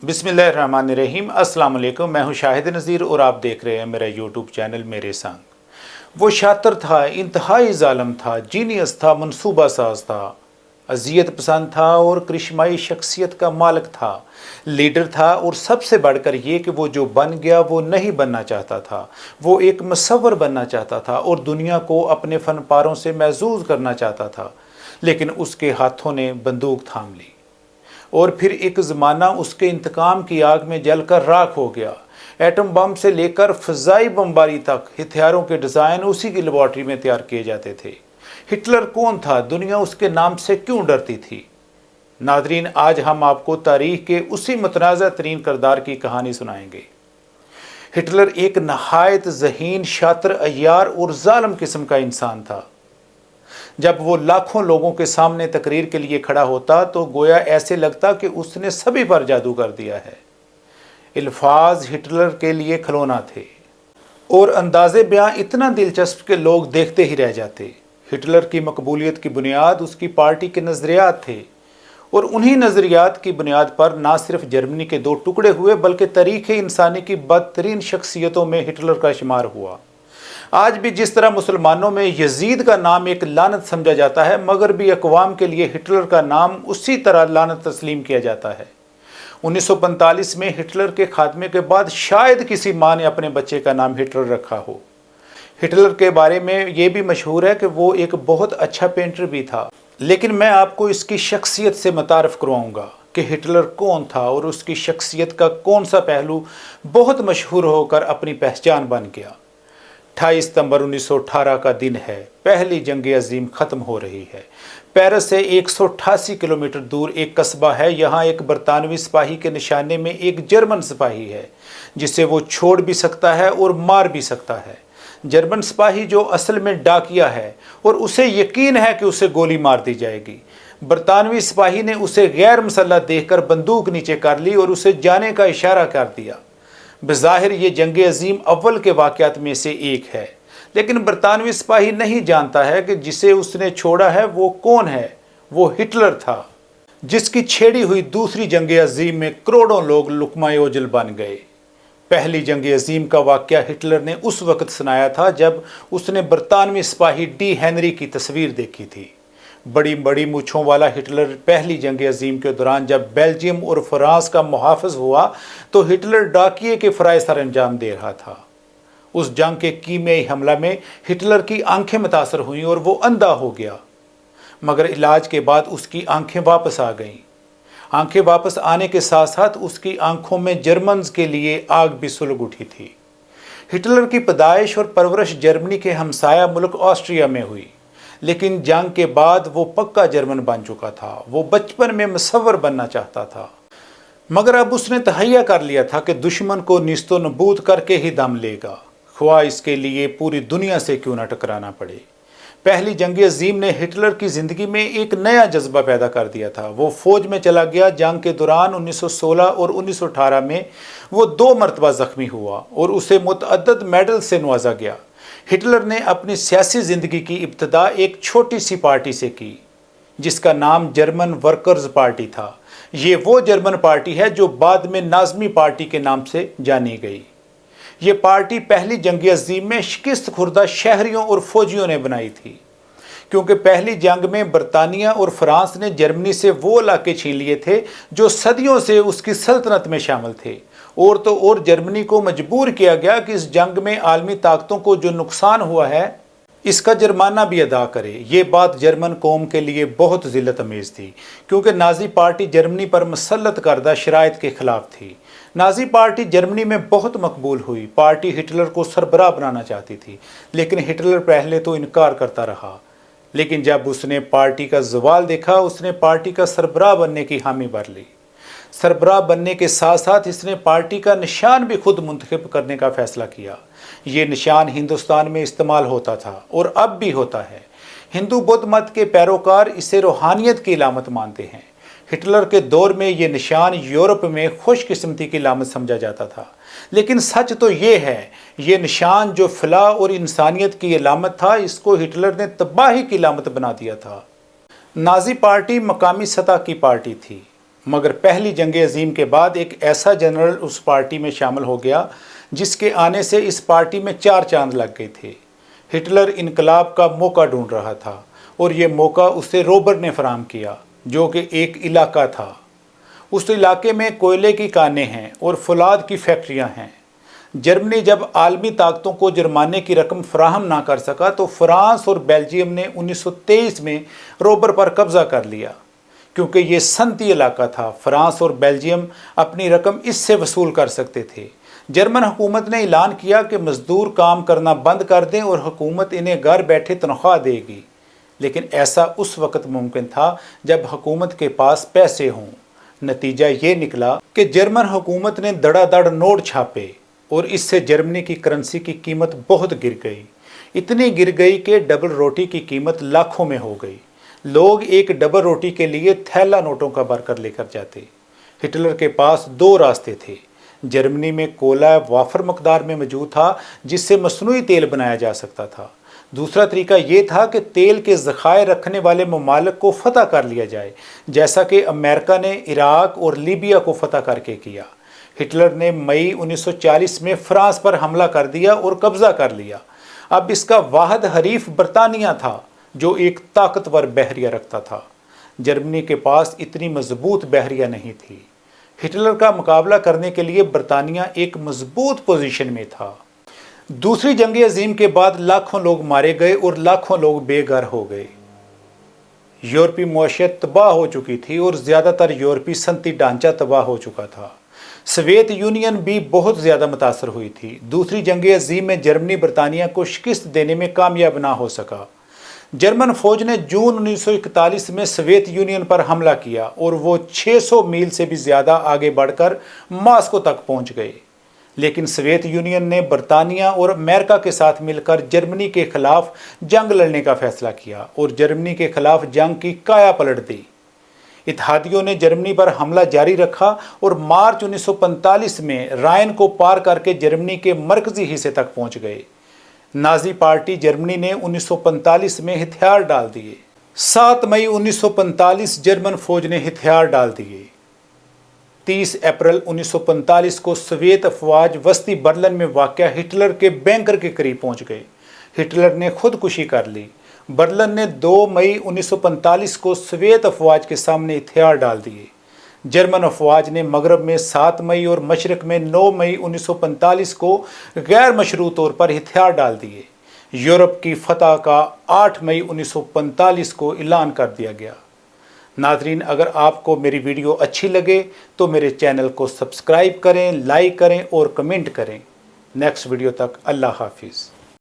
बिस्मिल्लाहिर्रहमानिर्रहीम। अस्सलाम वालेकुम। मैं हूं शाहिद नज़ीर और आप देख रहे हैं मेरा यूट्यूब चैनल मेरे संग। वो शातिर था, इंतहाई ज़ालिम था, जीनियस था, मनसूबा साज था, अजियत पसंद था और करिश्माई शख्सियत का मालिक था, लीडर था। और सबसे बढ़कर ये कि वो जो बन गया वो नहीं बनना चाहता था, वो एक मुसव्वर बनना चाहता था और दुनिया को अपने फ़न पारों से महजूज करना चाहता था। लेकिन उसके हाथों ने बंदूक थाम ली और फिर एक ज़माना उसके इंतकाम की आग में जलकर राख हो गया। एटम बम से लेकर फ़ज़ाई बमबारी तक हथियारों के डिज़ाइन उसी की लेबॉर्ट्री में तैयार किए जाते थे। हिटलर कौन था? दुनिया उसके नाम से क्यों डरती थी? नादरीन, आज हम आपको तारीख़ के उसी मुतनाज़ा तरीन किरदार की कहानी सुनाएंगे। हिटलर एक नहायत ज़हीन, शातिर, अय्यार और ज़ालिम किस्म का इंसान था। जब वो लाखों लोगों के सामने तकरीर के लिए खड़ा होता तो गोया ऐसे लगता कि उसने सभी पर जादू कर दिया है। अल्फाज हिटलर के लिए खिलौना थे और अंदाज़े बयां इतना दिलचस्प कि लोग देखते ही रह जाते। हिटलर की मकबूलियत की बुनियाद उसकी पार्टी के नज़रियात थे और उन्हीं नज़रियात की बुनियाद पर ना सिर्फ जर्मनी के दो टुकड़े हुए बल्कि तारीख़ इंसानी की बदतरीन शख्सियतों में हिटलर का शुमार हुआ। आज भी जिस तरह मुसलमानों में यजीद का नाम एक लानत समझा जाता है, मगरबी अक़वाम के लिए हिटलर का नाम उसी तरह लानत तस्लीम किया जाता है। 1945 में हिटलर के खात्मे के बाद शायद किसी माँ ने अपने बच्चे का नाम हिटलर रखा हो। हिटलर के बारे में ये भी मशहूर है कि वो एक बहुत अच्छा पेंटर भी था। लेकिन मैं आपको इसकी शख्सियत से मुतारफ़ करवाऊँगा कि हिटलर कौन था और उसकी शख्सियत का कौन सा पहलू बहुत मशहूर होकर अपनी पहचान बन गया। 28 सितंबर 1918 का दिन है। पहली जंग अजीम ख़त्म हो रही है। पेरिस से 188 किलोमीटर दूर एक कस्बा है। यहाँ एक बरतानवी सिपाही के निशाने में एक जर्मन सिपाही है जिसे वो छोड़ भी सकता है और मार भी सकता है। जर्मन सिपाही जो असल में डाकिया है और उसे यकीन है कि उसे गोली मार दी जाएगी। बरतानवी सिपाही ने उसे गैर मुसल्लह देखकर बंदूक नीचे कर ली और उसे जाने का इशारा कर दिया। बज़ाहिर ये जंग अजीम अव्वल के वाक़यात में से एक है, लेकिन बरतानवी सिपाही नहीं जानता है कि जिसे उसने छोड़ा है वो कौन है। वो हिटलर था जिसकी छेड़ी हुई दूसरी जंग अजीम में करोड़ों लोग लुक़मा ओजल बन गए। पहली जंग अजीम का वाक़या हिटलर ने उस वक़्त सुनाया था जब उसने बरतानवी सिपाही डी हेनरी की तस्वीर देखी थी। बड़ी बड़ी मूँछों वाला हिटलर पहली जंग अजीम के दौरान जब बेल्जियम और फ्रांस का मुहाफ़िज़ हुआ तो हिटलर डाकिए के फ़राइज़ सर अंजाम दे रहा था। उस जंग के कीमियाई हमला में हिटलर की आंखें मुतासर हुईं और वो अंधा हो गया, मगर इलाज के बाद उसकी आंखें वापस आ गईं। आंखें वापस आने के साथ साथ उसकी आंखों में जर्मन्स के लिए आग भी सुलग उठी थी। हिटलर की पैदाइश और परवरिश जर्मनी के हमसाया मुल्क ऑस्ट्रिया में हुई, लेकिन जंग के बाद वो पक्का जर्मन बन चुका था। वो बचपन में मुसव्वर बनना चाहता था, मगर अब उसने तहैया कर लिया था कि दुश्मन को निस्तो नबूद करके ही दम लेगा, ख्वाह इसके लिए पूरी दुनिया से क्यों न टकराना पड़े। पहली जंग अजीम ने हिटलर की ज़िंदगी में एक नया जज्बा पैदा कर दिया था। वो फ़ौज में चला गया। जंग के दौरान 1916 और 1918 में वो 2 मरतबा ज़ख्मी हुआ और उसे मुतअद्दिद मेडल से नवाजा गया। हिटलर ने अपनी सियासी ज़िंदगी की इब्तिदा एक छोटी सी पार्टी से की जिसका नाम जर्मन वर्कर्स पार्टी था। ये वो जर्मन पार्टी है जो बाद में नाज़मी पार्टी के नाम से जानी गई। ये पार्टी पहली जंग अजीम में शिकस्त खुर्दा शहरियों और फौजियों ने बनाई थी, क्योंकि पहली जंग में बरतानिया और फ्रांस ने जर्मनी से वो इलाके छीन लिए थे जो सदियों से उसकी सल्तनत में शामिल थे। और तो और जर्मनी को मजबूर किया गया कि इस जंग में आलमी ताकतों को जो नुकसान हुआ है इसका जुर्माना भी अदा करे। ये बात जर्मन कौम के लिए बहुत ज़िल्लत अमेज़ थी, क्योंकि नाज़ी पार्टी जर्मनी पर मुसल्लत करदा शराइत के ख़िलाफ़ थी। नाज़ी पार्टी जर्मनी में बहुत मकबूल हुई। पार्टी हिटलर को सरबराह बनाना चाहती थी, लेकिन हिटलर पहले तो इनकार करता रहा। लेकिन जब उसने पार्टी का ज़वाल देखा, उसने पार्टी का सरबराह बनने की हामी भर ली। सरबराह बनने के साथ साथ इसने पार्टी का निशान भी खुद मुंतखब करने का फ़ैसला किया। ये निशान हिंदुस्तान में इस्तेमाल होता था और अब भी होता है। हिंदू बौद्ध मत के पैरोकार इसे रूहानियत की इलामत मानते हैं। हिटलर के दौर में ये निशान यूरोप में खुशकिस्मती की इलामत समझा जाता था, लेकिन सच तो ये है, ये निशान जो फलाह और इंसानियत की इलामत था, इसको हिटलर ने तबाही की इलामत बना दिया था। नाज़ी पार्टी मकामी सतह की पार्टी थी। मगर पहली जंग अजीम के बाद एक ऐसा जनरल उस पार्टी में शामिल हो गया जिसके आने से इस पार्टी में 4 चांद लग गए थे। हिटलर इनकलाब का मौका ढूंढ रहा था और ये मौका उसे रोबर ने फराहम किया, जो कि एक इलाका था। उस इलाके में कोयले की कानें हैं और फौलाद की फैक्ट्रियां हैं। जर्मनी जब आलमी ताकतों को जुर्माने की रकम फराहम ना कर सका तो फ्रांस और बेल्जियम ने 1923 में रोबर पर कब्जा कर लिया। क्योंकि ये सनती इलाका था, फ्रांस और बेल्जियम अपनी रकम इससे वसूल कर सकते थे। जर्मन हुकूमत ने ऐलान किया कि मजदूर काम करना बंद कर दें और हुकूमत इन्हें घर बैठे तनख्वाह देगी। लेकिन ऐसा उस वक्त मुमकिन था जब हुकूमत के पास पैसे हों। नतीजा ये निकला कि जर्मन हुकूमत ने धड़ाधड़ नोट छापे और इससे जर्मनी की करेंसी की कीमत बहुत गिर गई। इतनी गिर गई कि डबल रोटी की कीमत लाखों में हो गई। लोग एक डबल रोटी के लिए थैला नोटों का भरकर लेकर जाते। हिटलर के पास 2 रास्ते थे। जर्मनी में कोयला वाफर मकदार में मौजूद था जिससे मसनूई तेल बनाया जा सकता था। दूसरा तरीका ये था कि तेल के ज़खायर रखने वाले ममालिक को फतह कर लिया जाए, जैसा कि अमेरिका ने इराक और लीबिया को फतह करके किया। हिटलर ने मई 1940 में फ्रांस पर हमला कर दिया और कब्ज़ा कर लिया। अब इसका वाहिद हरीफ बरतानिया था, जो एक ताकतवर बहरिया रखता था। जर्मनी के पास इतनी मजबूत बहरिया नहीं थी। हिटलर का मुकाबला करने के लिए बरतानिया एक मजबूत पोजीशन में था। दूसरी जंग अजीम के बाद लाखों लोग मारे गए और लाखों लोग बेघर हो गए। यूरोपीय मुआशरत तबाह हो चुकी थी और ज़्यादातर यूरोपीय सनती ढांचा तबाह हो चुका था। सोवियत यूनियन भी बहुत ज़्यादा मुतासर हुई थी। दूसरी जंग अजीम में जर्मनी बरतानिया को शिकस्त देने में कामयाब ना हो सका। जर्मन फौज ने जून 1941 में सोवियत यूनियन पर हमला किया और वो 600 मील से भी ज़्यादा आगे बढ़कर मॉस्को तक पहुंच गए। लेकिन सोवियत यूनियन ने बरतानिया और अमेरिका के साथ मिलकर जर्मनी के खिलाफ जंग लड़ने का फैसला किया और जर्मनी के खिलाफ जंग की काया पलट दी। इत्तेहादियों ने जर्मनी पर हमला जारी रखा और मार्च 1945 में राइन को पार करके जर्मनी के मरकजी हिस्से तक पहुंच गए। नाजी पार्टी जर्मनी ने 1945 में हथियार डाल दिए। 7 मई 1945 जर्मन फौज ने हथियार डाल दिए। 30 अप्रैल 1945 को सोवियत अफवाज वस्ती बर्लिन में वाक़या हिटलर के बैंकर के करीब पहुंच गए। हिटलर ने खुदकुशी कर ली। बर्लिन ने 2 मई 1945 को सोवियत अफवाज के सामने हथियार डाल दिए। जर्मन अफवाज ने मगरब में 7 मई और मशरक में 9 मई 1945 को गैर मशरू तौर पर हथियार डाल दिए। यूरोप की फतह का 8 मई 1945 को ऐलान कर दिया गया। नाज़रीन, अगर आपको मेरी वीडियो अच्छी लगे तो मेरे चैनल को सब्सक्राइब करें, लाइक करें और कमेंट करें। नेक्स्ट वीडियो तक अल्लाह हाफिज़।